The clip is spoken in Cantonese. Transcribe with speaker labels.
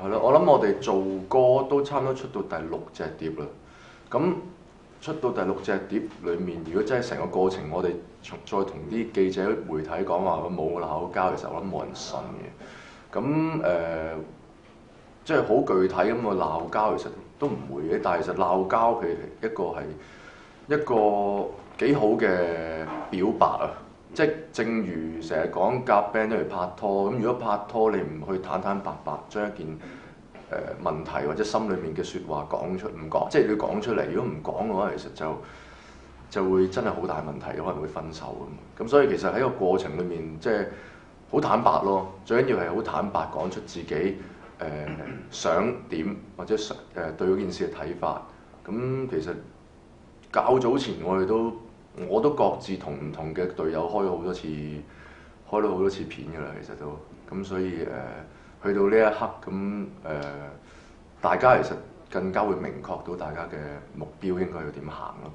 Speaker 1: 係咯，我諗我哋做歌都差唔多出到第六隻碟啦。咁出到第六隻碟裏面，如果真係成個過程，我哋再同啲記者媒體講話冇鬧交嘅時候，我諗冇人信嘅。咁即係好具體咁個鬧交，其實都唔會嘅。但係其實鬧交佢一個幾好嘅表白啊！即係正如成日講夾 band 都嚟拍拖，咁如果拍拖你唔去坦坦白白將一件問題或者心裏面嘅説話講出，唔講即係你要講出嚟。如果唔講嘅話，其實就會真係好大問題，可能會分手咁。咁所以其實喺個過程裏面，即係好坦白咯。最緊要係好坦白講出自己想點或者對嗰件事嘅睇法。咁其實較早前我都各自同唔同嘅隊友開咗好多次片㗎啦，其實都咁，所以去到呢一刻咁大家其實更加會明確到大家嘅目標應該要點行咯。